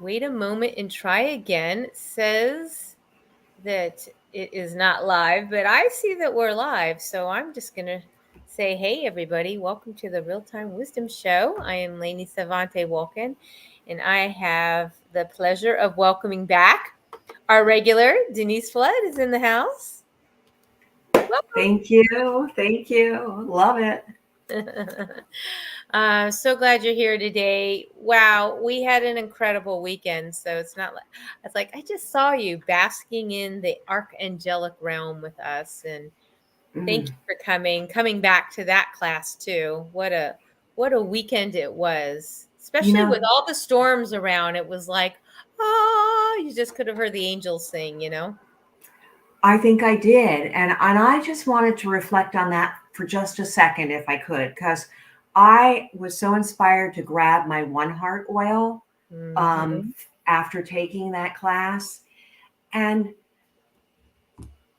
Wait a moment and try again. It says that it is not live, but I see that we're live. So I'm just going to say, hey, everybody, welcome to the Real Time Wisdom Show. I am Lainey Savante Wolkin, and I have the pleasure of welcoming back our regular Denise Flood is in the house. Welcome. Thank you. Thank you. Love it. So glad you're here today. Wow, we had an incredible weekend. So it's like I just saw you basking in the archangelic realm with us, and thank Mm. you for coming back to that class too. What a weekend it was, You especially with know, all the storms around. It was like, ah, you just could have heard the angels sing. I think I did. And I just wanted to reflect on that for just a second, if I could, because I was so inspired to grab my One Heart oil Hmm. after taking that class. And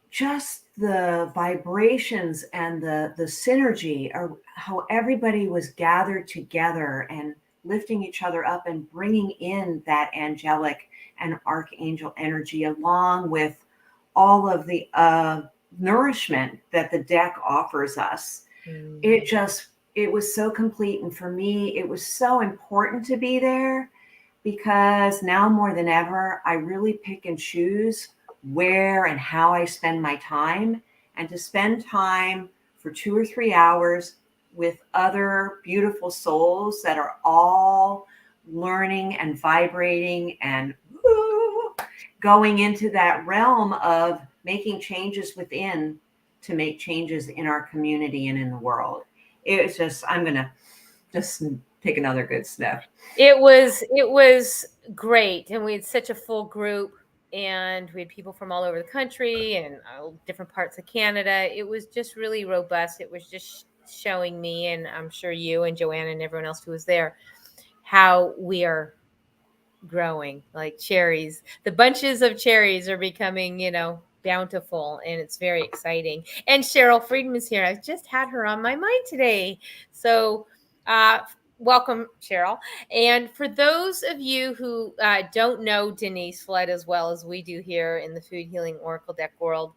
just the vibrations and the synergy of how everybody was gathered together and lifting each other up and bringing in that angelic and archangel energy along with all of the nourishment that the deck offers us. it Mm. just it was so complete, and for me it was so important to be there because now more than ever, I really pick and choose where and how I spend my time. And to spend time for 2 or 3 hours with other beautiful souls that are all learning and vibrating and going into that realm of making changes within to make changes in our community and in the world. It was just, I'm going to just take another good sniff. It was great, and we had such a full group, and we had people from all over the country and different parts of Canada. It was just really robust. It was just showing me, and I'm sure you and Joanna and everyone else who was there, how we are growing like cherries. The bunches of cherries are becoming, bountiful, and it's very exciting. And Cheryl Friedman's here. I just had her on my mind today. So, uh, welcome, Cheryl. And for those of you who don't know Denise Flood as well as we do here in the Food Healing Oracle Deck world,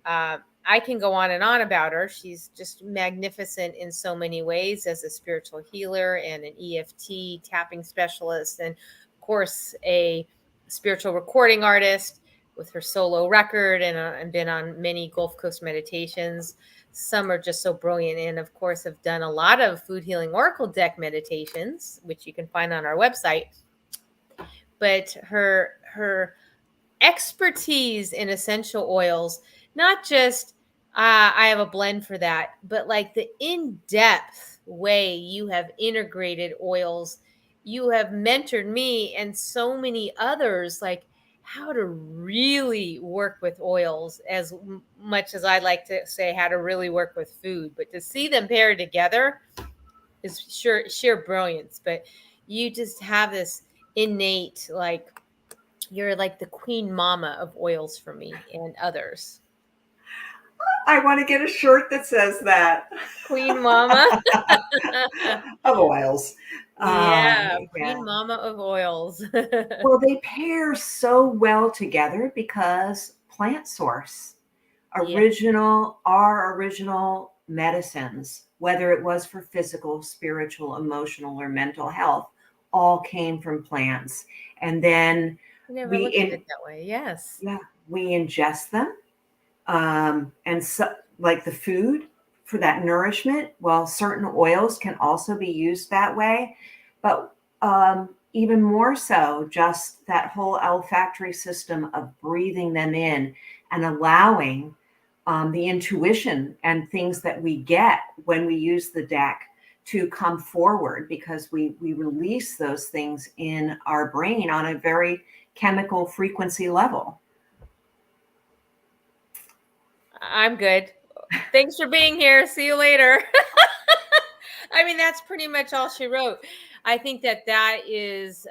I can go on and on about her. She's just magnificent in so many ways as a spiritual healer and an EFT tapping specialist, and course, a spiritual recording artist with her solo record, and been on many Gulf Coast meditations. Some are just so brilliant, and of course, have done a lot of Food Healing Oracle Deck meditations, which you can find on our website. But her expertise in essential oils, not just I have a blend for that, but like the in-depth way you have integrated oils. You have mentored me and so many others, like how to really work with oils as much as I like to say how to really work with food. But to see them paired together is sheer brilliance. But you just have this innate, like, you're like the queen mama of oils for me and others. I want to get a shirt that says that. Queen mama. Of oils. Yeah, Yeah. queen mama of oils. Well, they pair so well together because plant source, Yeah. our original medicines, whether it was for physical, spiritual, emotional, or mental health, all came from plants. And then I never we looked at in it that way. Yes. yeah, we ingest them. And so, like the food for that nourishment, well, certain oils can also be used that way. But even more so, just that whole olfactory system of breathing them in and allowing the intuition and things that we get when we use the deck to come forward because we release those things in our brain on a very chemical frequency level. I'm good. Thanks for being here. See you later. I mean, that's pretty much all she wrote. I think that is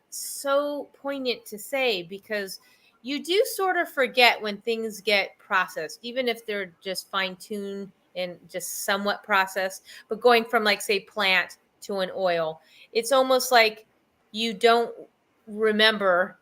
so poignant to say, because you do sort of forget when things get processed, even if they're just fine tuned and just somewhat processed. But going from, like, say, plant to an oil, it's almost like you don't remember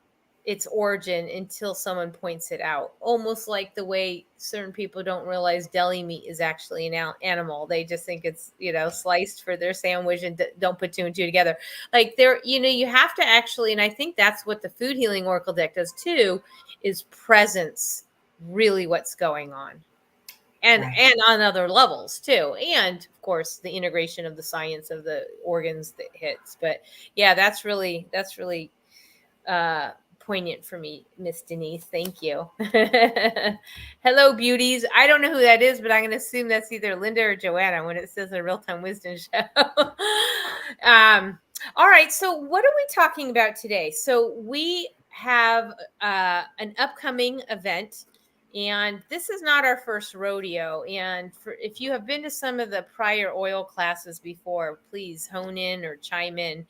its origin until someone points it out. Almost like the way certain people don't realize deli meat is actually an animal. They just think it's, sliced for their sandwich and don't put two and two together. Like you have to actually, and I think that's what the food healing Oracle deck does too, is presence really what's going on. And Right. and on other levels too. And of course the integration of the science of the organs that hits. But yeah, that's really uh, poignant for me, Miss Denise. Thank you. Hello, beauties. I don't know who that is, but I'm going to assume that's either Linda or Joanna when it says a real time wisdom show. All right. So, what are we talking about today? So, we have an upcoming event. And this is not our first rodeo. And if you have been to some of the prior oil classes before, please hone in or chime in.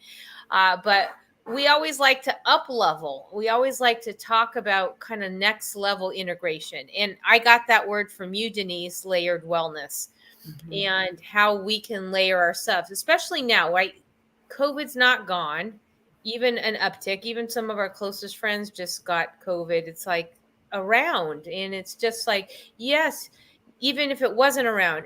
But we always like to up level. We always like to talk about kind of next level integration. And I got that word from you, Denise, layered wellness, and how we can layer ourselves, especially now, right? COVID's not gone, even an uptick. Even some of our closest friends just got COVID. It's like around, and it's just like, yes, even if it wasn't around,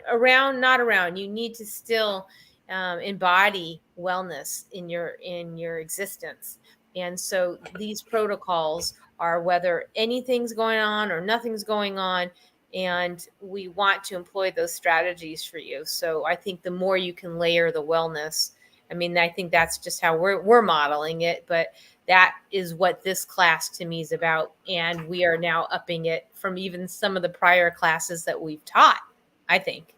not around, you need to still embody wellness in your existence. And so these protocols are whether anything's going on or nothing's going on, and we want to employ those strategies for you. So I think the more you can layer the wellness, I mean, I think that's just how we're modeling it, but that is what this class to me is about. And we are now upping it from even some of the prior classes that we've taught, I think.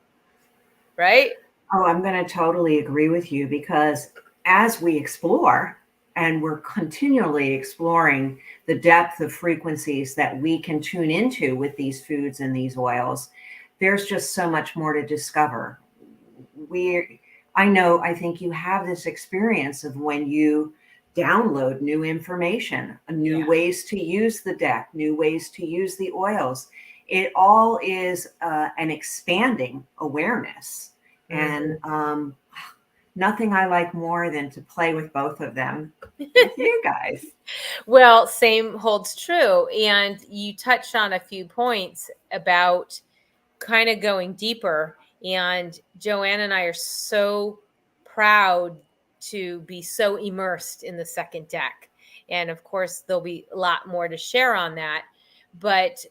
Right? Oh, I'm going to totally agree with you because as we explore, and we're continually exploring the depth of frequencies that we can tune into with these foods and these oils, there's just so much more to discover. I think you have this experience of when you download new information, new Yeah. ways to use the deck, new ways to use the oils. It all is an expanding awareness. And nothing I like more than to play with both of them with you guys. Well, same holds true. And you touched on a few points about kind of going deeper. And Joanne and I are so proud to be so immersed in the second deck. And of course, there'll be a lot more to share on that. But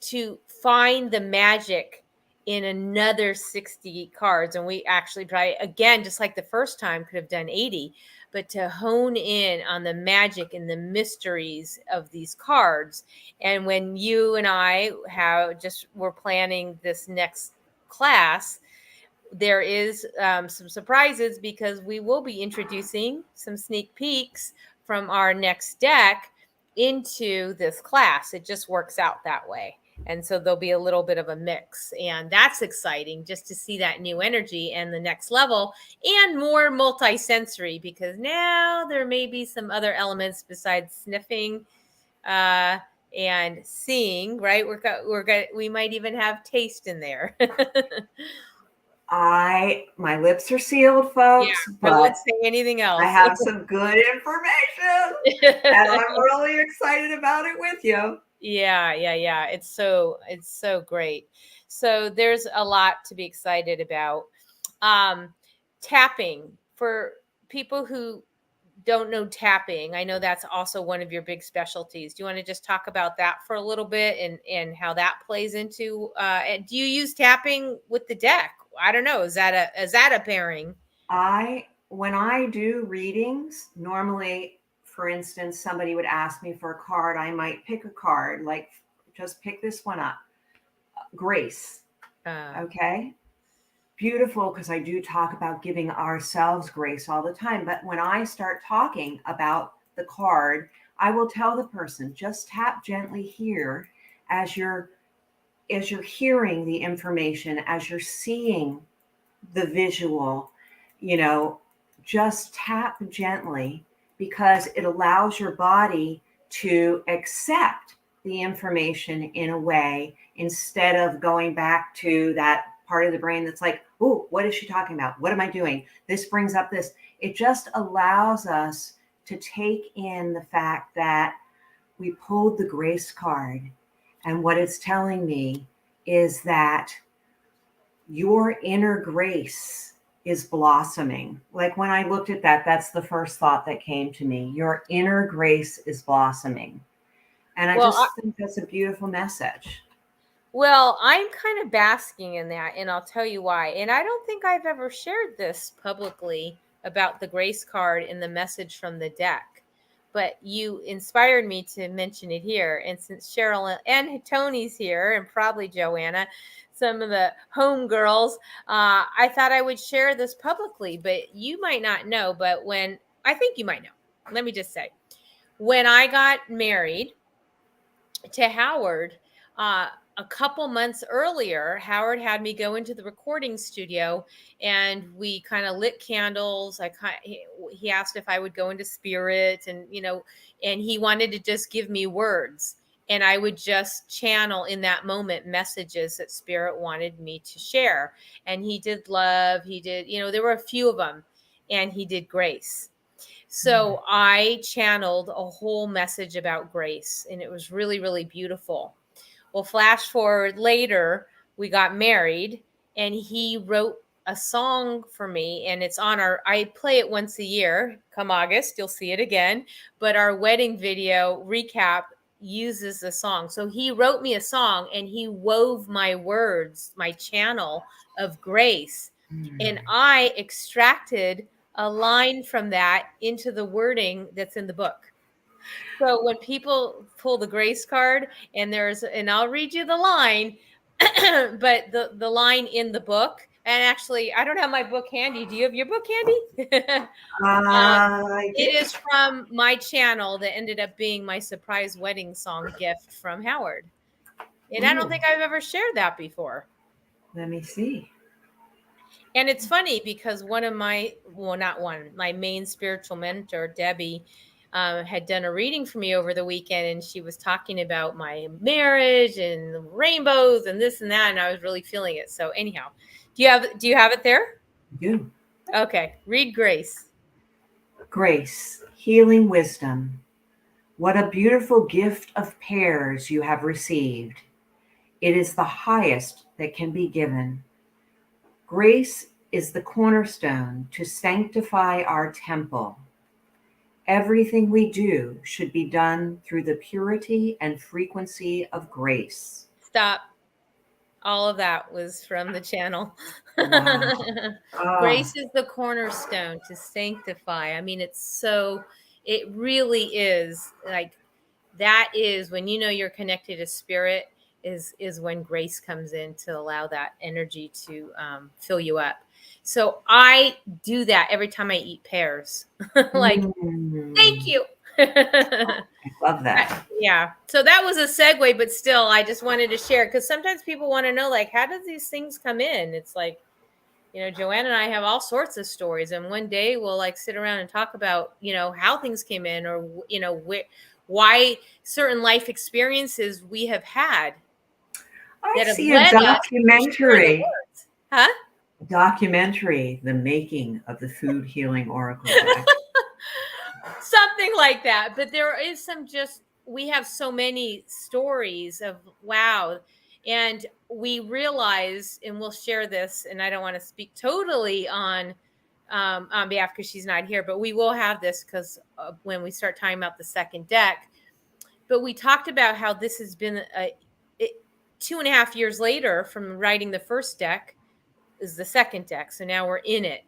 to find the magic in another 60 cards, and we actually try again, just like the first time, could have done 80, but to hone in on the magic and the mysteries of these cards. And when you and I we're planning this next class, there is some surprises because we will be introducing some sneak peeks from our next deck into this class. It just works out that way. And so there'll be a little bit of a mix. And that's exciting just to see that new energy and the next level and more multi-sensory, because now there may be some other elements besides sniffing and seeing, right? We might even have taste in there. My lips are sealed, Yeah, folks, I won't but say anything I else. have some good information and I'm really excited about it with you. Yeah. It's so great. So there's a lot to be excited about. Tapping, for people who don't know tapping, I know that's also one of your big specialties. Do you want to just talk about that for a little bit and how that plays into and do you use tapping with the deck? I don't know. Is that a pairing? When I do readings, normally, for instance, somebody would ask me for a card. I might pick a card, like just pick this one up. Grace. Okay. Beautiful, because I do talk about giving ourselves grace all the time. But when I start talking about the card, I will tell the person, just tap gently here as you're hearing the information, as you're seeing the visual, you know, just tap gently because it allows your body to accept the information in a way instead of going back to that part of the brain that's like, oh, what is she talking about? What am I doing? This brings up this. It just allows us to take in the fact that we pulled the grace card, and what it's telling me is that your inner grace is blossoming. Like when I looked at that, that's the first thought that came to me. Your inner grace is blossoming. And I Well, just think that's a beautiful message. Well, I'm kind of basking in that, and I'll tell you why. And I don't think I've ever shared this publicly about the grace card and the message from the deck, but you inspired me to mention it here. And since Cheryl and Tony's here, and probably Joanna, some of the home girls, I thought I would share this publicly, but you might not know. But I think you might know. Let me just say, when I got married to Howard, a couple months earlier, Howard had me go into the recording studio, and we kind of lit candles. He asked if I would go into spirit, and and he wanted to just give me words, and I would just channel in that moment messages that spirit wanted me to share. And he did love, he did, there were a few of them, and he did grace. So I channeled a whole message about grace, and it was really, really beautiful. Well, flash forward later, we got married, and he wrote a song for me, and I play it once a year. Come August, you'll see it again. But our wedding video recap uses the song. So he wrote me a song, and he wove my words, my channel of grace. And I extracted a line from that into the wording that's in the book. So when people pull the grace card, and I'll read you the line, but the line in the book, and actually I don't have my book handy. Do you have your book handy? I It did. is from my channel that ended up being my surprise wedding song gift from Howard. And I don't Ooh, think I've ever shared that before. let me see. And it's funny because my main spiritual mentor, Debbie, had done a reading for me over the weekend, and she was talking about my marriage and rainbows and this and that, and I was really feeling it. So anyhow, do you have it there? You. Okay, read Grace. Grace, healing wisdom. What a beautiful gift of pears you have received. It is the highest that can be given. Grace is the cornerstone to sanctify our temple. Everything we do should be done through the purity and frequency of grace. Stop. All of that was from the channel. Wow. Oh, Grace is the cornerstone to sanctify. I mean, it really is like that is when you're connected to spirit is when grace comes in to allow that energy to fill you up. So I do that every time I eat pears. Like, thank mm, you. I love that. Yeah. So that was a segue, but still, I just wanted to share because sometimes people want to know, like, how does these things come in? It's like, Joanna and I have all sorts of stories, and one day we'll like sit around and talk about, how things came in, or why certain life experiences we have had I that have see a led us to share the documentary. words. Huh? Documentary, the making of the food healing oracle deck. Something like that. But there is we have so many stories of wow. And we realize, and we'll share this, and I don't want to speak totally on behalf because she's not here, but we will have this because when we start talking about the second deck. But we talked about how this has been 2.5 years later from writing the first deck is the second deck. So now we're in it.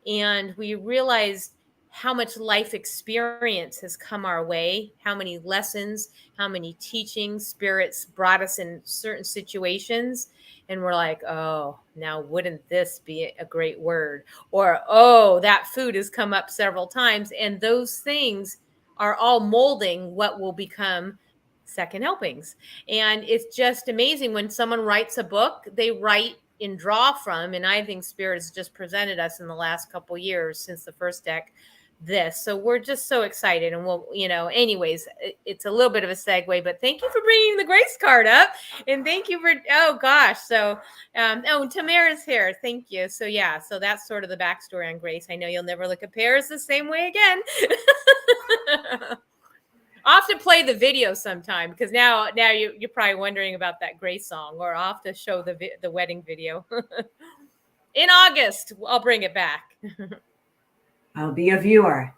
And we realized how much life experience has come our way, how many lessons, how many teachings spirits brought us in certain situations. And we're like, oh, now wouldn't this be a great word? Or, oh, that food has come up several times. And those things are all molding what will become second helpings. And it's just amazing when someone writes a book, they write and draw from, and I think spirit has just presented us in the last couple years since the first deck this. So we're just so excited. And we'll, anyways, it's a little bit of a segue, but thank you for bringing the Grace card up. And thank you for, oh gosh. So, Tamara's here. Thank you. So yeah, so that's sort of the backstory on Grace. I know you'll never look at Paris the same way again. I'll have to play the video sometime, because now you're probably wondering about that Grace song, or I'll have to show the wedding video. In August, I'll bring it back. I'll be a viewer.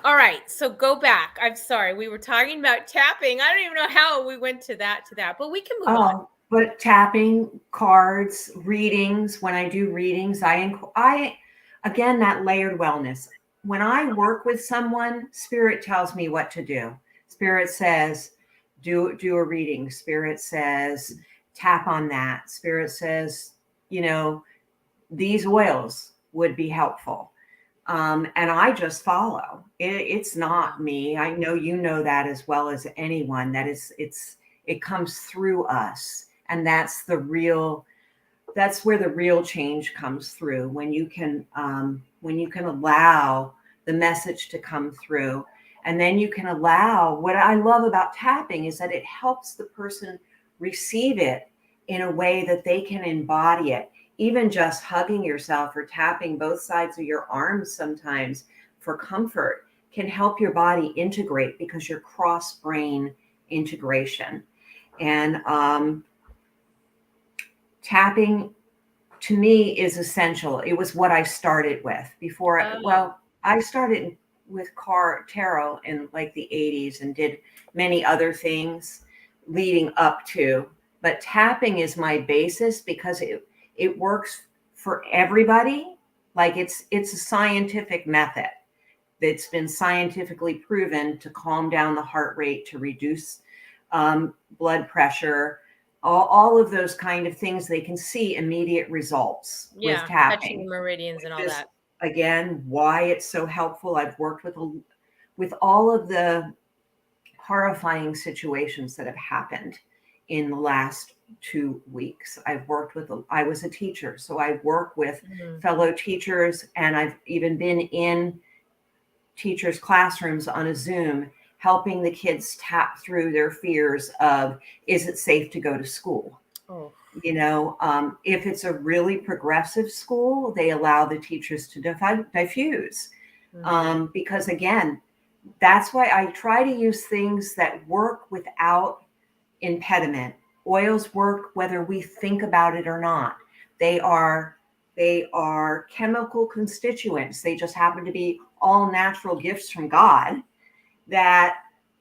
All right, so go back. I'm sorry, we were talking about tapping. I don't even know how we went to that, but we can move on. But tapping, cards, readings. When I do readings, I again, that layered wellness. When I work with someone, Spirit tells me what to do. Spirit says, do a reading. Spirit says, tap on that. Spirit says, these oils would be helpful. And I just follow. It's not me. I know you know that as well as anyone. It comes through us. And that's where the real change comes through, when you can allow the message to come through. And then you can allow, what I love about tapping is that it helps the person receive it in a way that they can embody it. Even just hugging yourself or tapping both sides of your arms sometimes for comfort can help your body integrate, because you're cross brain integration. And tapping to me is essential. It was what I started with before. I started with tarot in like the 80s and did many other things leading up to. But tapping is my basis, because it works for everybody. Like it's a scientific method that's been scientifically proven to calm down the heart rate, to reduce blood pressure, all of those kind of things. They can see immediate results with tapping. Touching the meridians and all that. Again, why it's so helpful. I've worked with all of the horrifying situations that have happened in the last 2 weeks. I was a teacher, so I work with fellow teachers, and I've even been in teachers' classrooms on a Zoom, helping the kids tap through their fears of, is it safe to go to school? Oh. If it's a really progressive school, they allow the teachers to diffuse. Because again, that's why I try to use things that work without impediment. Oils work whether we think about it or not. They are chemical constituents. They just happen to be all natural gifts from God, that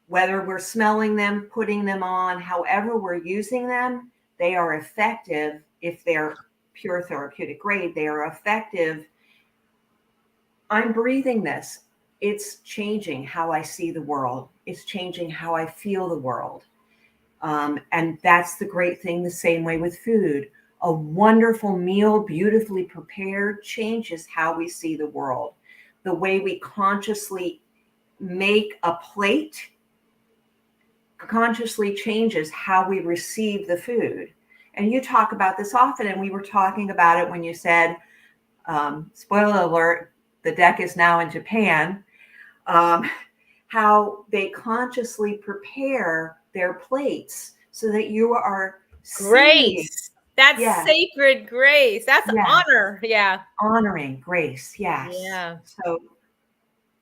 whether we're smelling them, putting them on, however we're using them, they are effective. If they're pure therapeutic grade, they are effective. I'm breathing this. It's changing how I see the world. It's changing how I feel the world. And that's the great thing. The same way with food. A wonderful meal, beautifully prepared, changes how we see the world. The way we consciously make a plate consciously changes how we receive the food. And you talk about this often, and we were talking about it when you said, spoiler alert, the deck is now in Japan, how they consciously prepare their plates so that you are Grace. That's sacred grace. That's honor. Yeah. Honoring grace. Yes. Yeah. So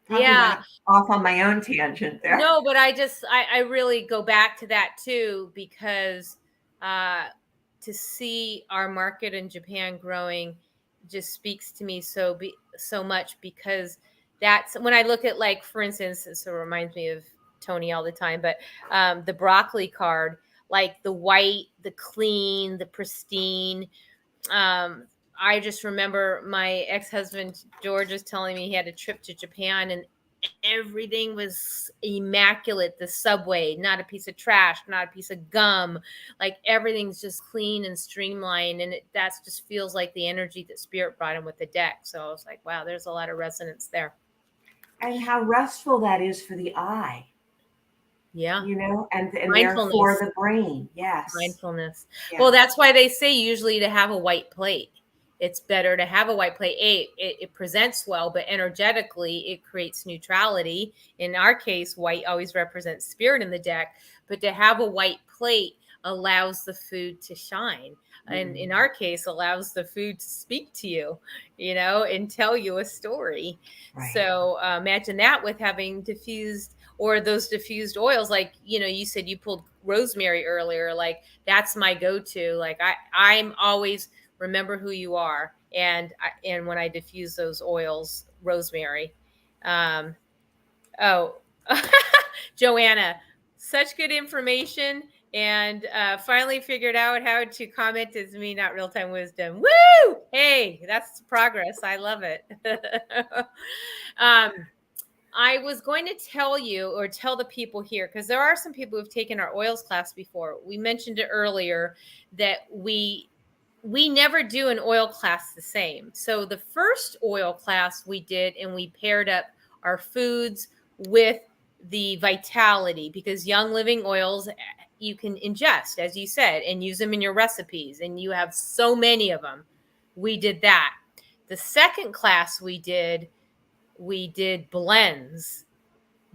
went off on my own tangent there. No, but I really go back to that too, because to see our market in Japan growing just speaks to me so much, because that's when I look at, like, for instance, this reminds me of Tony all the time, but the broccoli card, like the white, the clean, the pristine. I just remember my ex-husband George was telling me he had a trip to Japan, and everything was immaculate. The subway, not a piece of trash, not a piece of gum. Like, everything's just clean and streamlined, and that just feels like the energy that Spirit brought in with the deck. So I was like, wow, there's a lot of resonance there. And how restful that is for the eye. Yeah. And therefore the brain. Yes. Mindfulness. Yeah. Well, that's why they say usually to have a white plate. it's better to have a white plate. It presents well, but energetically it creates neutrality. In our case, white always represents spirit in the deck, but to have a white plate allows the food to shine. And in our case, allows the food to speak to you, and tell you a story. Right. So imagine that with having diffused, or those diffused oils, like, you said you pulled rosemary earlier. Like, that's my go-to. Like, I'm always remember who you are. And when I diffuse those oils, rosemary. Oh, Joanna, such good information. And finally figured out how to comment as me, not real time wisdom. Woo! Hey, that's progress. I love it. I was going to tell you, or tell the people here, because there are some people who've taken our oils class before. We mentioned it earlier that we never do an oil class the same. So the first oil class we did, and we paired up our foods with the vitality, because Young Living oils you can ingest, as you said, and use them in your recipes, and you have so many of them. We did that. The second class we did blends,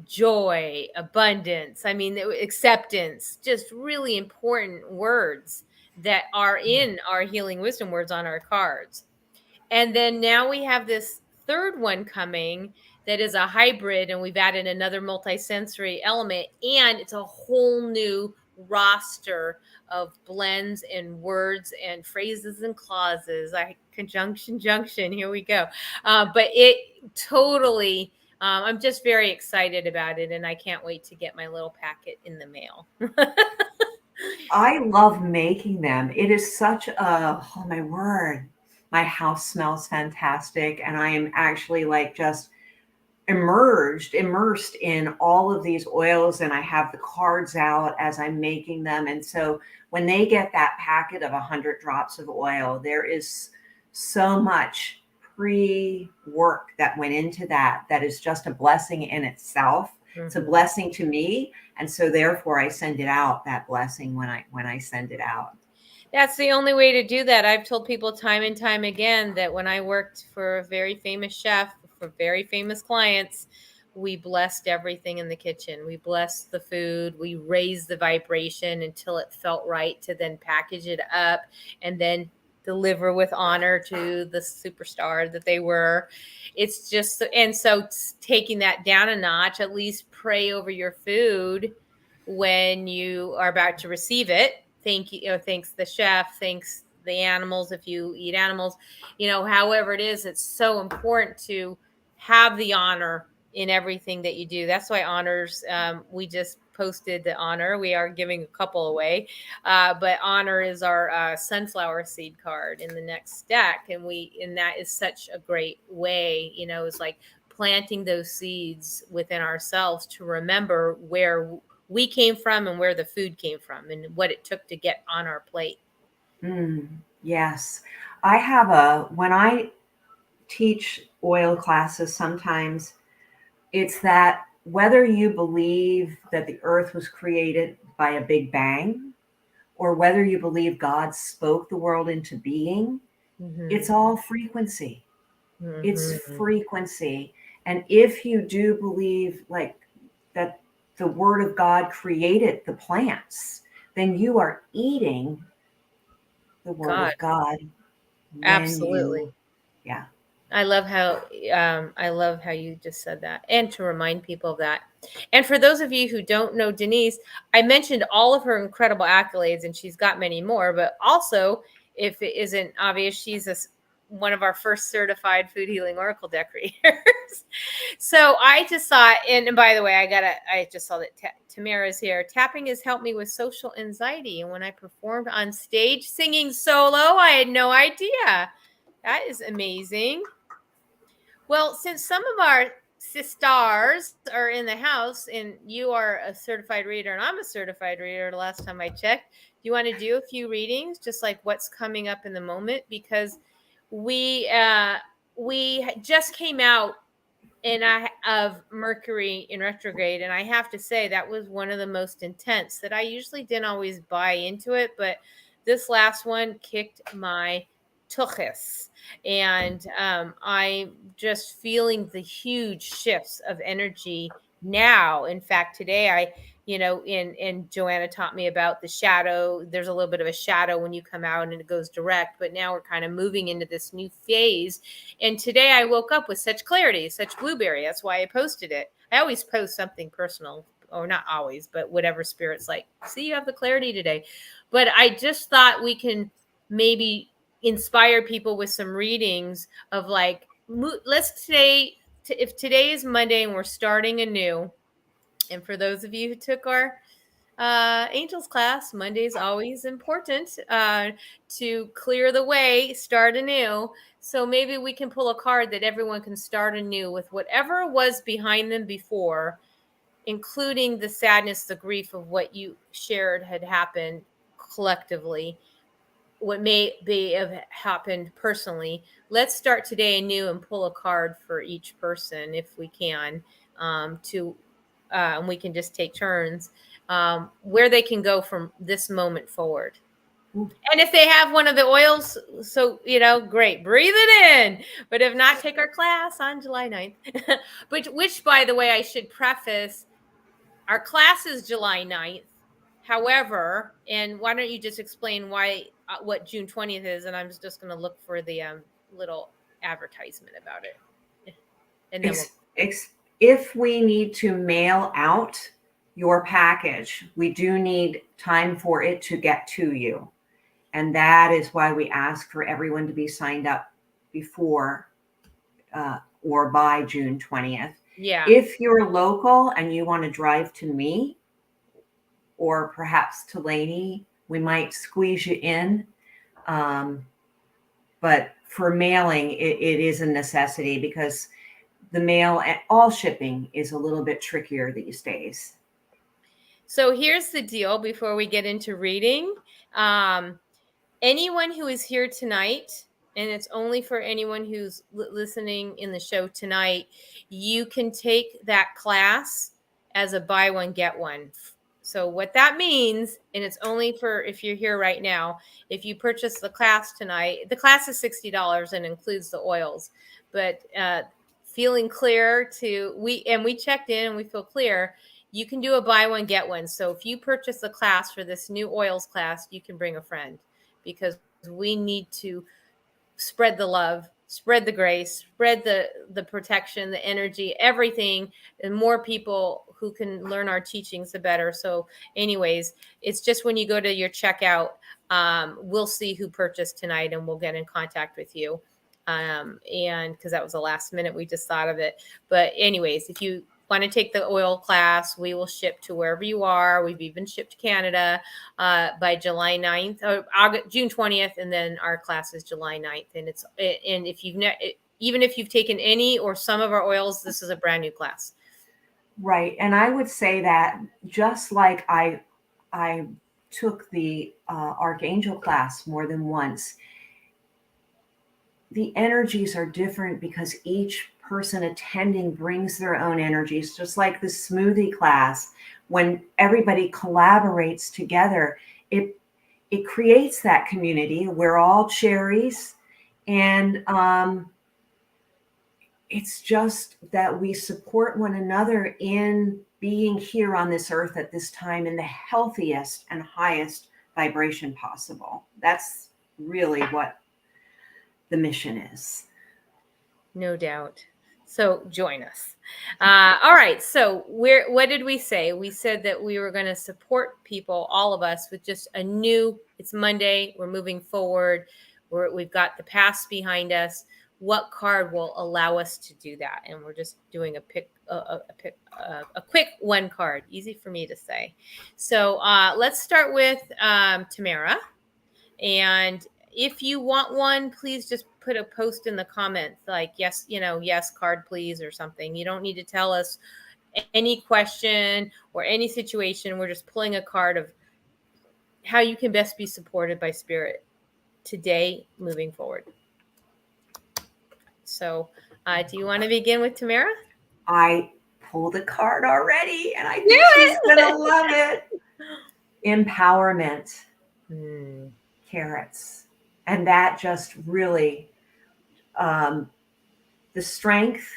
joy, abundance. I mean, acceptance, just really important words that are in our healing wisdom words on our cards. And then now we have this third one coming that is a hybrid, and we've added another multisensory element, and it's a whole new roster of blends and words and phrases and clauses. Conjunction, junction, here we go. But it totally, I'm just very excited about it, and I can't wait to get my little packet in the mail. I love making them. It is such a, oh my word, my house smells fantastic. And I am actually like just immersed in all of these oils. And I have the cards out as I'm making them. And so when they get that packet of 100 drops of oil, there is so much pre-work that went into that. That is just a blessing in itself. It's a blessing to me. And so therefore I send it out, that blessing, when I send it out. That's the only way to do that. I've told people time and time again that when I worked for a very famous chef, for very famous clients, we blessed everything in the kitchen. We blessed the food. We raised the vibration until it felt right to then package it up and then deliver with honor to the superstar that they were. It's just, and so taking that down a notch, at least pray over your food when you are about to receive it. Thank you, thanks the chef, thanks the animals if you eat animals, however it is, it's so important to have the honor in everything that you do. That's why honors, we just posted the honor. We are giving a couple away, but honor is our sunflower seed card in the next deck, and that is such a great way. It's like planting those seeds within ourselves to remember where we came from and where the food came from and what it took to get on our plate. Yes. When I teach oil classes, sometimes it's that whether you believe that the earth was created by a big bang or whether you believe God spoke the world into being, it's all frequency. It's frequency. And if you do believe like that the word of God created the plants, then you are eating the word God, of God absolutely. Yeah. I love how you just said that, and to remind people of that. And for those of you who don't know Denise, I mentioned all of her incredible accolades, and she's got many more. But also, if it isn't obvious, she's one of our first certified food healing oracle deck readers. So I just thought, and by the way, I just saw that Tamara's here. Tapping has helped me with social anxiety, and when I performed on stage singing solo, I had no idea. That is amazing. Well, since some of our sisters are in the house and you are a certified reader and I'm a certified reader, the last time I checked, do you want to do a few readings, just like what's coming up in the moment? Because we just came out of Mercury in retrograde, and I have to say that was one of the most intense that I usually didn't always buy into it, but this last one kicked my tuchus. And I'm just feeling the huge shifts of energy now. In fact, today and Joanna taught me about the shadow. There's a little bit of a shadow when you come out and it goes direct, but now we're kind of moving into this new phase. And today I woke up with such clarity, such blueberry. That's why I posted it. I always post something personal, or not always, but whatever spirit's like, see, you have the clarity today. But I just thought we can maybe inspire people with some readings of like, let's say, if today is Monday and we're starting anew, and for those of you who took our angels class, Monday is always important to clear the way, start anew. So maybe we can pull a card that everyone can start anew with whatever was behind them before, including the sadness, the grief of what you shared had happened collectively, what may be have happened personally. Let's start today anew and pull a card for each person if we can, and we can just take turns, where they can go from this moment forward. And if they have one of the oils, so, great, breathe it in. But if not, take our class on July 9th. Which, by the way, I should preface, our class is July 9th. However, and why don't you just explain what June 20th is, and I'm just going to look for the little advertisement about it. And then If we need to mail out your package, we do need time for it to get to you. And that is why we ask for everyone to be signed up before or by June 20th. Yeah. If you're local and you want to drive to me or perhaps to Laney, we might squeeze you in. But for mailing, it is a necessity because the mail and all shipping is a little bit trickier these days. So here's the deal before we get into reading. Anyone who is here tonight, and it's only for anyone who's listening in the show tonight, you can take that class as a buy one, get one. So what that means, and it's only for if you're here right now, if you purchase the class tonight, the class is $60 and includes the oils. But feeling clear we checked in and we feel clear, you can do a buy one, get one. So if you purchase the class for this new oils class, you can bring a friend, because we need to spread the love, spread the grace, spread the protection, the energy, everything. And more people who can learn our teachings, the better. So anyways, it's just when you go to your checkout, we'll see who purchased tonight and we'll get in contact with you. And because that was the last minute, we just thought of it. But anyways, if you want to take the oil class, we will ship to wherever you are. We've even shipped to Canada by July 9th, or June 20th, and then our class is July 9th. And if even if you've taken any or some of our oils, this is a brand new class. Right. And I would say that just like I took the Archangel class more than once, the energies are different because each person attending brings their own energies, just like the smoothie class. When everybody collaborates together, it creates that community. We're all cherries, and it's just that we support one another in being here on this earth at this time in the healthiest and highest vibration possible. That's really what the mission is. No doubt. So join us. All right. So what did we say? We said that we were going to support people, all of us, with just it's Monday. We're moving forward. We've got the past behind us. What card will allow us to do that? And we're just doing a quick one card. Easy for me to say. So let's start with Tamara. And if you want one, please just put a post in the comments like, yes, yes, card, please, or something. You don't need to tell us any question or any situation. We're just pulling a card of how you can best be supported by spirit today moving forward. So do you want to begin with Tamara? I pulled a card already and I think she's going to love it. Empowerment. Carrots. And that just really, the strength,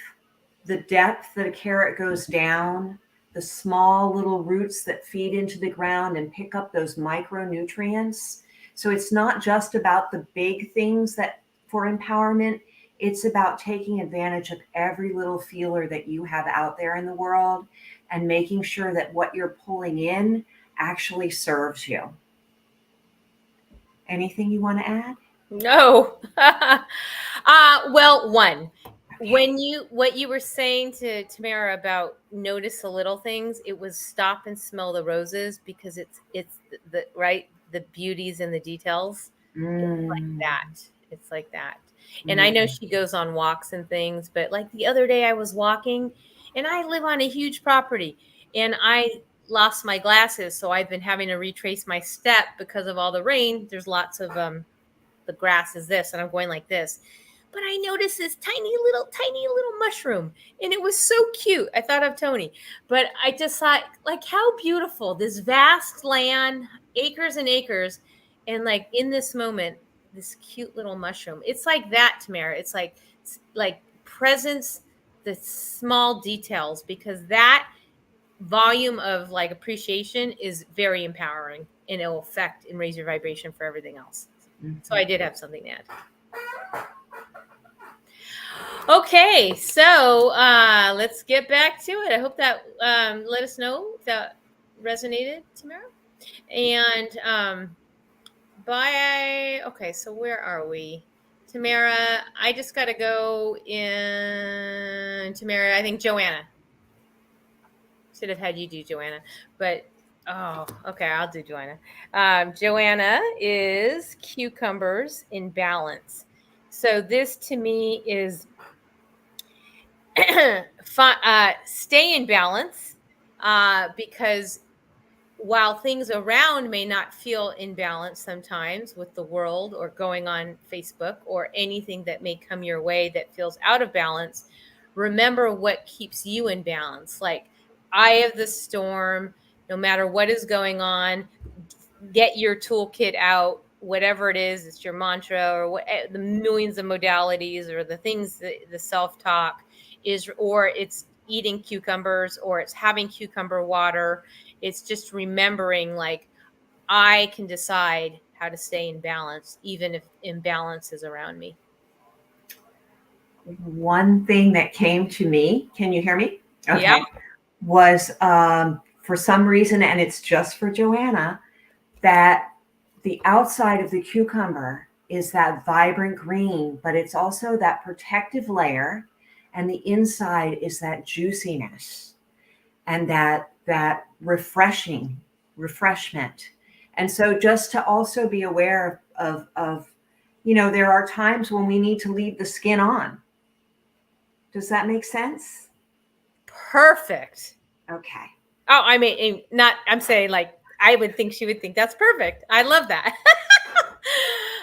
the depth that a carrot goes down, the small little roots that feed into the ground and pick up those micronutrients. So it's not just about the big things that for empowerment, it's about taking advantage of every little feeler that you have out there in the world and making sure that what you're pulling in actually serves you. Anything you want to add? No. Well, one, when what you were saying to Tamara about notice the little things, it was stop and smell the roses, because it's the right, the beauties and the details. It's like Mm, that. It's like that. And I know mm, she goes on walks and things, but like the other day I was walking, and I live on a huge property, and I lost my glasses, so I've been having to retrace my step because of all the rain. There's lots of the grass is this, and I'm going like this. But I noticed this tiny little mushroom, and it was so cute. I thought of Tony, but I just thought, like, how beautiful this vast land, acres and acres, and like in this moment, this cute little mushroom. It's like that, Tamara. It's like presence, the small details, because that volume of like appreciation is very empowering, and it will affect and raise your vibration for everything else. So mhm. I did have something to add. Okay, so let's get back to it. I hope that let us know if that resonated, Tamara. And okay, so where are we? Tamara, I just got to go in. Tamara, I think Joanna. Should have had you do Joanna, but oh, okay, I'll do Joanna. Joanna is cucumbers in balance. So this to me is stay in balance, because while things around may not feel in balance sometimes with the world or going on Facebook or anything that may come your way that feels out of balance, remember what keeps you in balance. Like eye of the storm, no matter what is going on, get your toolkit out, whatever it is, it's your mantra or what, the millions of modalities or the things that the self-talk is, or it's eating cucumbers, or it's having cucumber water. It's just remembering, like, I can decide how to stay in balance, even if imbalance is around me. One thing that came to me, can you hear me? Yeah. Okay, was for some reason, and it's just for Joanna, that the outside of the cucumber is that vibrant green, but it's also that protective layer, and the inside is that juiciness and that refreshment. And so just to also be aware of there are times when we need to leave the skin on. Does that make sense? Perfect. Okay. Oh, I mean, not, I'm saying, like, I would think she would think that's perfect. I love that.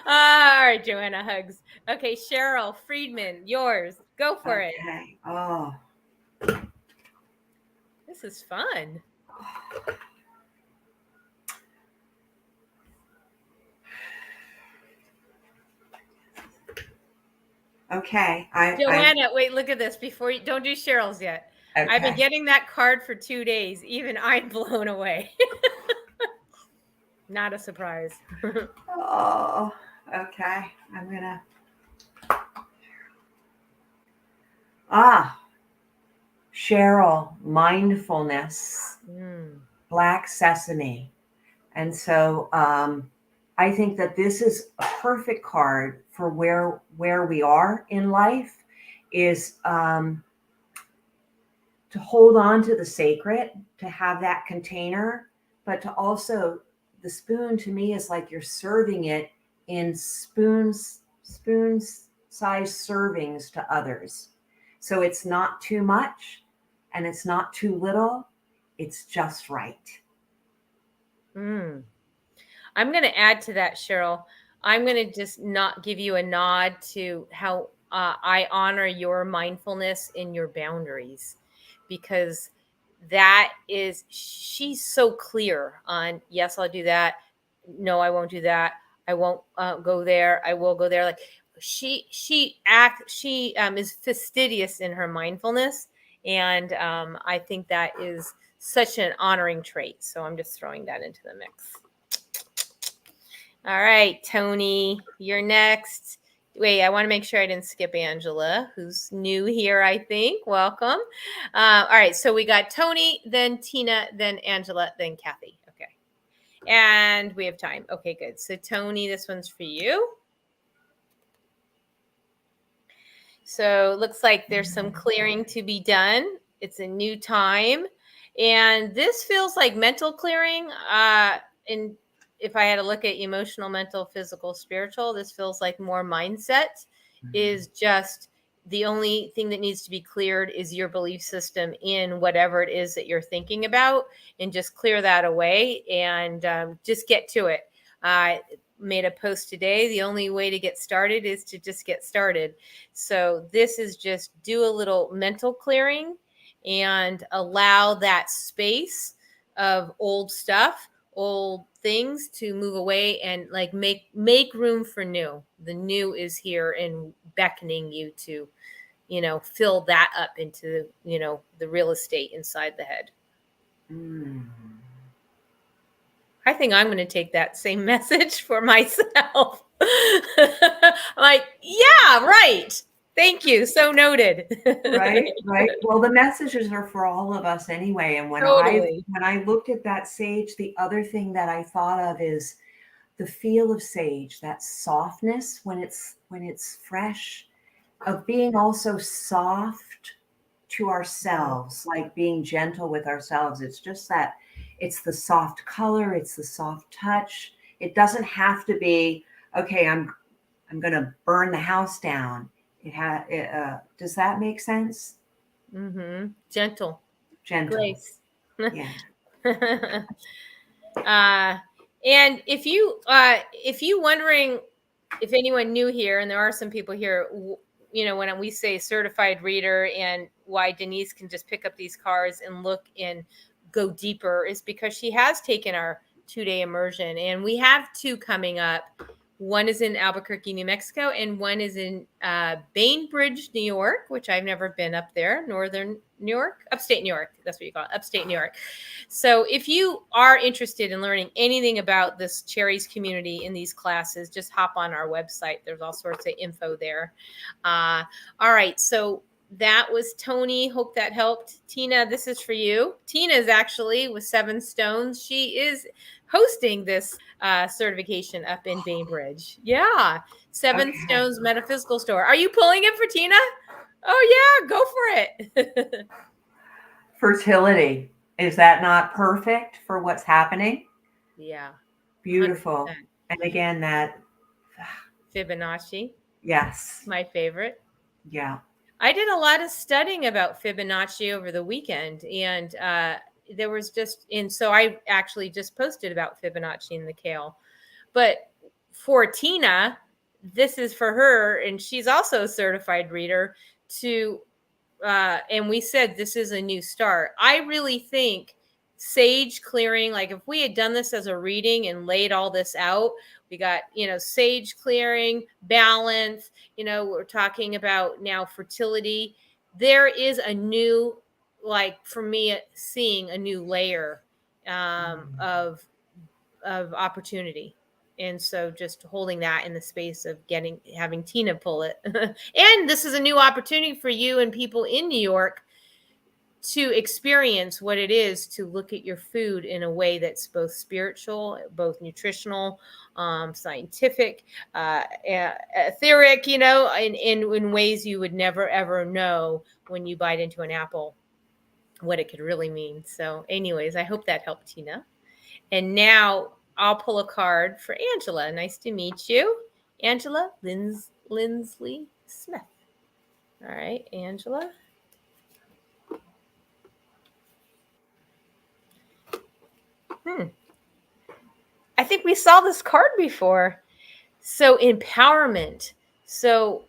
All right, Joanna, hugs. Okay, Cheryl, Friedman, yours. Go for it. Okay. Oh. This is fun. Okay. Joanna, wait, look at this. Before you don't do Cheryl's yet. I've been Okay. getting that card for 2 days. Even I'm blown away. Not a surprise. Oh, okay. I'm gonna. Cheryl, mindfulness, Mm. black sesame. And so I think that this is a perfect card for where we are in life, is to hold on to the sacred, to have that container, but to also, the spoon to me is like you're serving it in spoons size servings to others. So it's not too much and it's not too little. It's just right. Mm. I'm going to add to that, Cheryl. I'm going to just not give you a nod to how I honor your mindfulness in your boundaries, because that is, she's so clear on, yes, I'll do that. No, I won't do that. I won't go there. I will go there. Like she is fastidious in her mindfulness, and I think that is such an honoring trait. So I'm just throwing that into the mix. All right, Tony, you're next. Wait, I want to make sure I didn't skip Angela, who's new here, I think. Welcome. All right, so we got Tony, then Tina, then Angela, then Kathy. Okay. And we have time. Okay, good. So Tony, this one's for you. So it looks like there's some clearing to be done. It's a new time. And this feels like mental clearing. And if I had to look at emotional, mental, physical, spiritual, this feels like more mindset is just the only thing that needs to be cleared is your belief system in whatever it is that you're thinking about, and just clear that away and just get to it. Made a post today. The only way to get started is to just get started. So this is just do a little mental clearing and allow that space of old stuff, old things to move away, and like make room for new. The new is here and beckoning you to, fill that up into, the real estate inside the head. I think I'm going to take that same message for myself. I'm like, yeah, right. Thank you. So noted. Right. Well, the messages are for all of us anyway. And Totally. when I looked at that sage, the other thing that I thought of is the feel of sage, that softness when it's fresh, of being also soft to ourselves, like being gentle with ourselves. It's just that it's the soft color, it's the soft touch. It doesn't have to be, okay, I'm going to burn the house down. Does that make sense? Gentle. Grace. Yeah. And if you wondering if anyone new here, and there are some people here, when we say certified reader and why Denise can just pick up these cards and look and go deeper, is because she has taken our 2-day immersion, and we have 2 coming up. One is in Albuquerque, New Mexico, and one is in Bainbridge, New York, which I've never been up there. Northern New York, upstate New York. That's what you call it, upstate New York. So if you are interested in learning anything about this Cherries community in these classes, just hop on our website. There's all sorts of info there. All right. So that was Tony. Hope that helped. Tina, this is for you. Tina is actually with 7 Stones. She is hosting this certification up in Bainbridge. Yeah. 7 Stones Metaphysical Store. Are you pulling it for Tina? Oh, yeah. Go for it. Fertility. Is that not perfect for what's happening? Yeah. Beautiful. 100%. And again, that Fibonacci. Yes. My favorite. Yeah. I did a lot of studying about Fibonacci over the weekend, and there was so I actually just posted about Fibonacci in the kale. But for Tina, this is for her, and she's also a certified reader and we said this is a new start. I really think sage clearing, like if we had done this as a reading and laid all this out, we got, sage clearing, balance, we're talking about now fertility. There is a new, like for me, seeing a new layer of opportunity. And so just holding that in the space of having Tina pull it. And this is a new opportunity for you and people in New York to experience what it is to look at your food in a way that's both spiritual, both nutritional, scientific, etheric, in ways you would never, ever know when you bite into an apple what it could really mean. So anyways, I hope that helped, Tina. And now I'll pull a card for Angela. Nice to meet you. Angela Lindsley Smith. All right, Angela. I think we saw this card before. So empowerment. So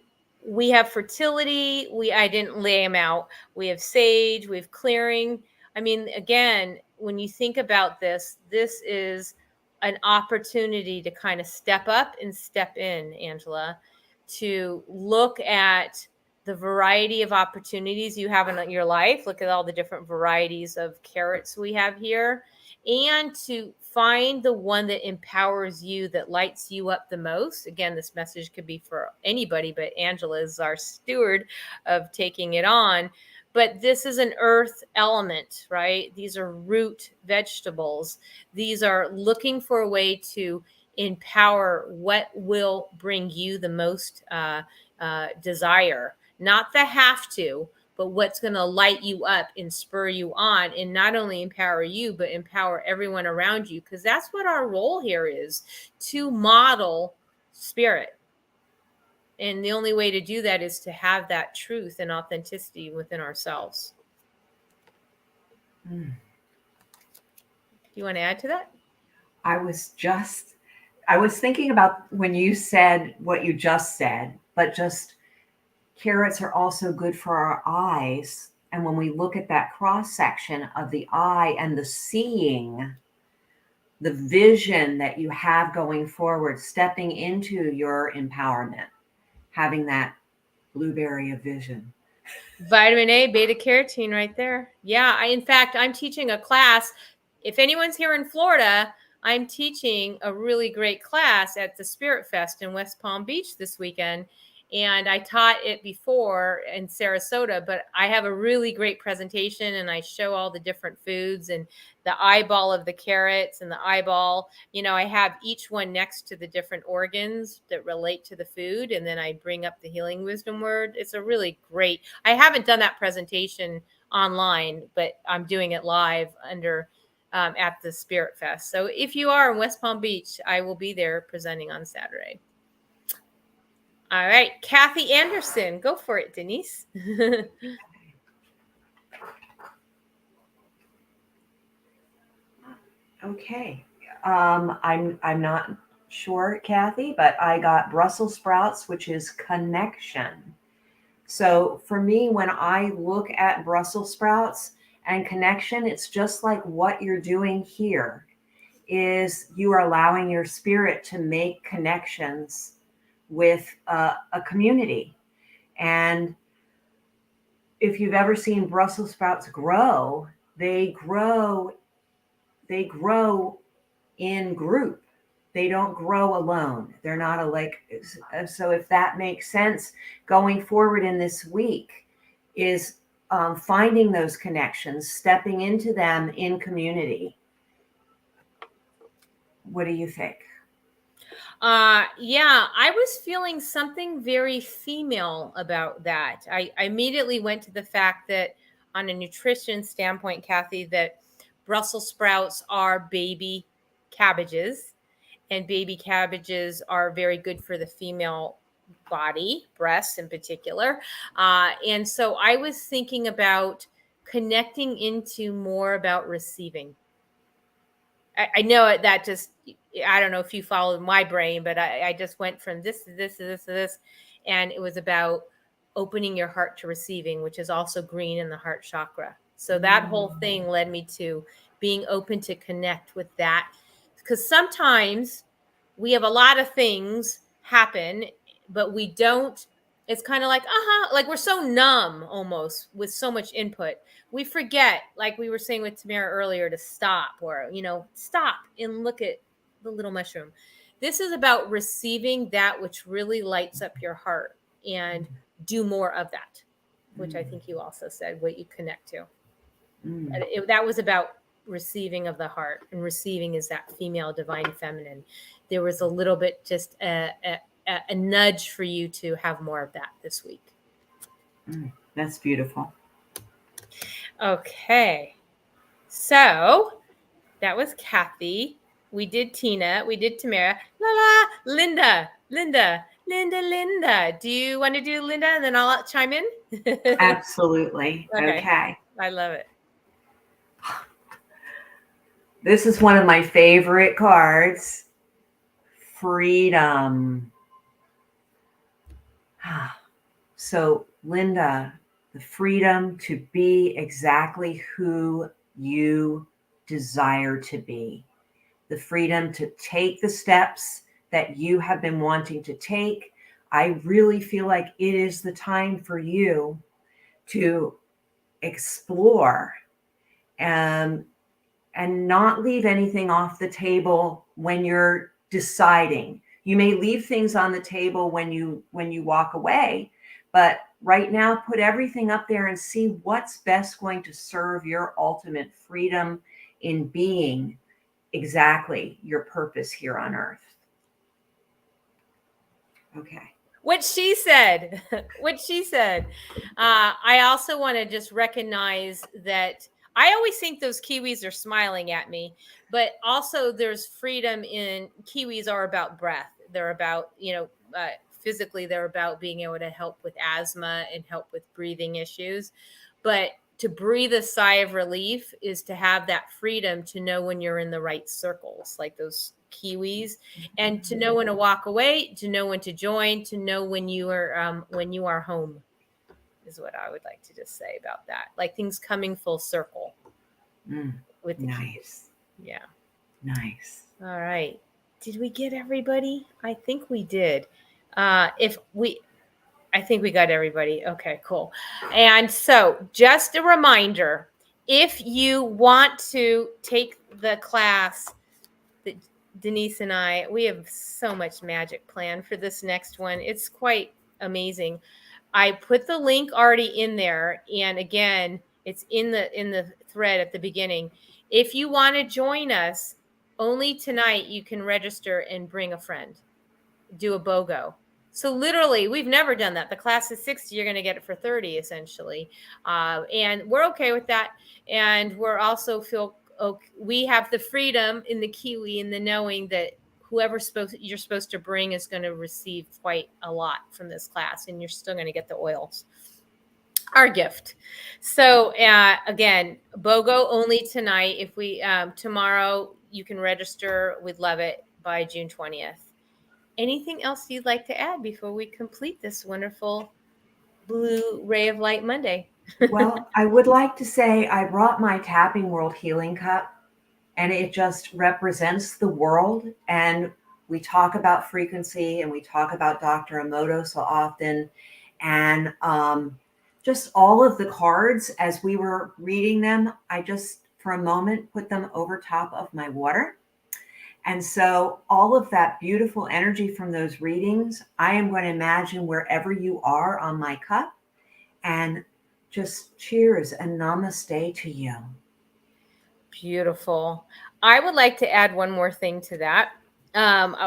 we have fertility. I didn't lay them out. We have sage. We have clearing. I mean, again, when you think about this is an opportunity to kind of step up and step in, Angela, to look at the variety of opportunities you have in your life. Look at all the different varieties of carrots we have here, and to find the one that empowers you, that lights you up the most. Again, this message could be for anybody, but Angela is our steward of taking it on. But this is an earth element, right? These are root vegetables. These are looking for a way to empower what will bring you the most desire, not the have to, but what's going to light you up and spur you on, and not only empower you, but empower everyone around you. Because that's what our role here is, to model spirit. And the only way to do that is to have that truth and authenticity within ourselves. Do you want to add to that? I was thinking about when you said what you just said, but just carrots are also good for our eyes. And when we look at that cross section of the eye and the seeing, the vision that you have going forward, stepping into your empowerment, having that blueberry of vision. Vitamin A, beta carotene right there. Yeah, in fact, I'm teaching a class. If anyone's here in Florida, I'm teaching a really great class at the Spirit Fest in West Palm Beach this weekend. And I taught it before in Sarasota, but I have a really great presentation, and I show all the different foods and the eyeball of the carrots and the eyeball. I have each one next to the different organs that relate to the food. And then I bring up the healing wisdom word. It's a really great, I haven't done that presentation online, but I'm doing it live at the Spirit Fest. So if you are in West Palm Beach, I will be there presenting on Saturday. All right, Kathy Anderson, go for it, Denise. Okay. I'm not sure, Kathy, but I got Brussels sprouts, which is connection. So for me, when I look at Brussels sprouts and connection, it's just like what you're doing here is you are allowing your spirit to make connections with a community. And if you've ever seen Brussels sprouts grow, they grow in group. They don't grow alone. They're not so if that makes sense, going forward in this week is finding those connections, stepping into them in community. What do you think? Yeah, I was feeling something very female about that. I immediately went to the fact that, on a nutrition standpoint, Kathy, that Brussels sprouts are baby cabbages, and baby cabbages are very good for the female body, breasts in particular. And so I was thinking about connecting into more about receiving. I know it, that just, I don't know if you followed my brain, but I just went from this to this to this to this. And it was about opening your heart to receiving, which is also green in the heart chakra. So that whole thing led me to being open to connect with that. Because sometimes we have a lot of things happen, but we don't, it's kind of like we're so numb almost with so much input. We forget, like we were saying with Tamara earlier, to stop, or, stop and look at the little mushroom. This is about receiving that which really lights up your heart, and do more of that, which I think you also said, what you connect to. That was about receiving of the heart, and receiving is that female divine feminine. There was a little bit, just a nudge for you to have more of that this week. That's beautiful. Okay. So that was Kathy. We did Tina. We did Tamara. Linda. Do you want to do Linda, and then I'll chime in? Absolutely. Okay. I love it. This is one of my favorite cards. Freedom. So, Linda, the freedom to be exactly who you desire to be, the freedom to take the steps that you have been wanting to take. I really feel like it is the time for you to explore and not leave anything off the table when you're deciding. You may leave things on the table when you walk away, but right now put everything up there and see what's best going to serve your ultimate freedom in being exactly your purpose here on earth. Okay. What she said. What she said. I also want to just recognize that I always think those Kiwis are smiling at me, but also there's freedom in Kiwis are about breath. They're about, physically, they're about being able to help with asthma and help with breathing issues. But to breathe a sigh of relief is to have that freedom to know when you're in the right circles, like those Kiwis, and to know when to walk away, to know when to join, to know when you are home, is what I would like to just say about that. Like things coming full circle with the nice. Kiwis. Yeah. Nice. All right. Did we get everybody? I think we did. I think we got everybody. Okay, cool. And so just a reminder, if you want to take the class that Denise and we have so much magic planned for this next one. It's quite amazing. I put the link already in there. And again, it's in the thread at the beginning. If you want to join us, only tonight you can register and bring a friend. Do a BOGO. So literally, we've never done that. The class is 60. You're going to get it for 30, essentially. And we're okay with that. And we're also we have the freedom in the Kiwi and the knowing that whoever you're supposed to bring is going to receive quite a lot from this class. And you're still going to get the oils. Our gift. So again, BOGO only tonight. If we tomorrow, you can register. We'd love it by June 20th. Anything else you'd like to add before we complete this wonderful Blue Ray of Light Monday? Well, I would like to say I brought my Tapping World Healing Cup, and it just represents the world. And we talk about frequency and we talk about Dr. Emoto so often. And just all of the cards, as we were reading them, I just, for a moment, put them over top of my water. And so all of that beautiful energy from those readings, I am going to imagine wherever you are on my cup, and just cheers and namaste to you. Beautiful. I would like to add one more thing to that.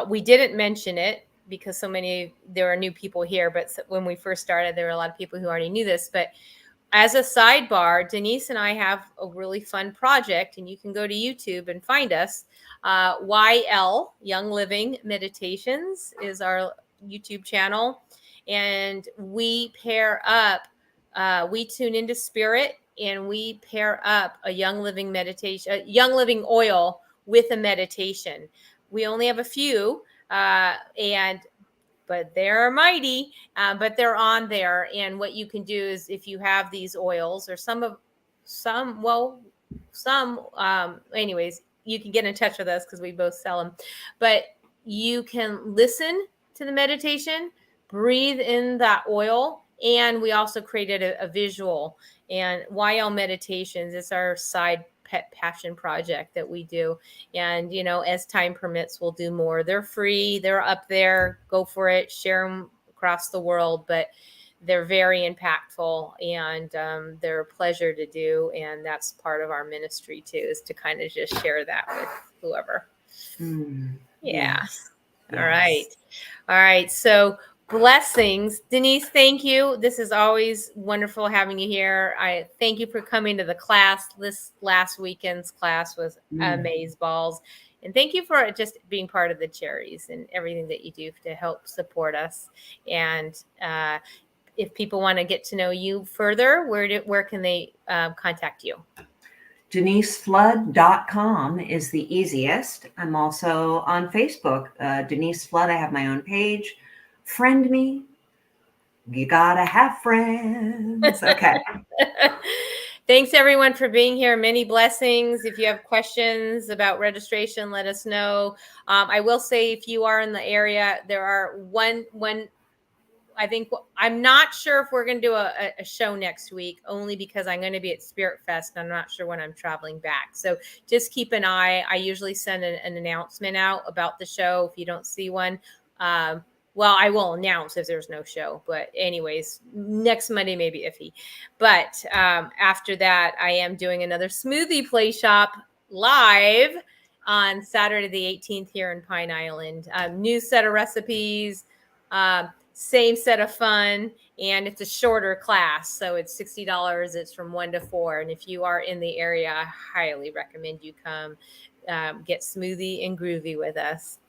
We didn't mention it because there are new people here, but when we first started, there were a lot of people who already knew this, but as a sidebar, Denise and I have a really fun project, and you can go to YouTube and find us. YL, Young Living Meditations, is our YouTube channel. And we pair up, we tune into spirit, and we pair up a Young Living meditation, a Young Living oil with a meditation. We only have a few, but they're mighty, but they're on there. And what you can do is, if you have these oils or anyways, you can get in touch with us because we both sell them. But you can listen to the meditation, breathe in that oil, and we also created a visual. And YL Meditations is our side pet passion project that we do. And, as time permits, we'll do more. They're free. They're up there. Go for it. Share them across the world. But they're very impactful, and they're a pleasure to do. And that's part of our ministry, too, is to kind of just share that with whoever. Yeah. Yes. All right. All right. So blessings. Denise, thank you. This is always wonderful having you here. I thank you for coming to the class. This last weekend's class was amazeballs. And thank you for just being part of the Cherries and everything that you do to help support us. And if people want to get to know you further, where can they contact you? DeniseFlood.com is the easiest. I'm also on Facebook. Denise Flood, I have my own page. Friend me. You gotta have friends. Okay. Thanks everyone for being here. Many blessings. If you have questions about registration, let us know. I will say, if you are in the area, there are one I think I'm not sure if we're going to do a show next week, only because I'm going to be at Spirit Fest and I'm not sure when I'm traveling back. So just keep an eye. I usually send an announcement out about the show if you don't see one. Well, I will announce if there's no show, but anyways, next Monday may be iffy. But after that, I am doing another smoothie play shop live on Saturday the 18th here in Pine Island. New set of recipes. Same set of fun, and it's a shorter class, so it's $60. It's from 1 to 4, and if you are in the area, I highly recommend you come get smoothie and groovy with us.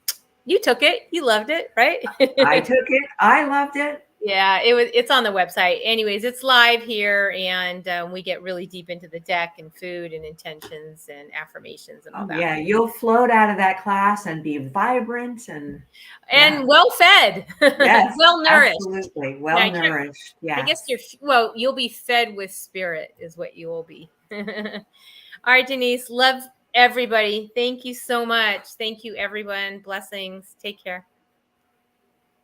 You took it, you loved it, right? I took it. I loved it. Yeah, it's on the website. Anyways, it's live here, and we get really deep into the deck and food and intentions and affirmations and all that. Yeah, you'll float out of that class and be vibrant and well fed. Yes, well nourished. absolutely. Well nourished. Yeah. I guess you'll be fed with spirit is what you will be. All right, Denise, love everybody. Thank you so much. Thank you, everyone. Blessings. Take care.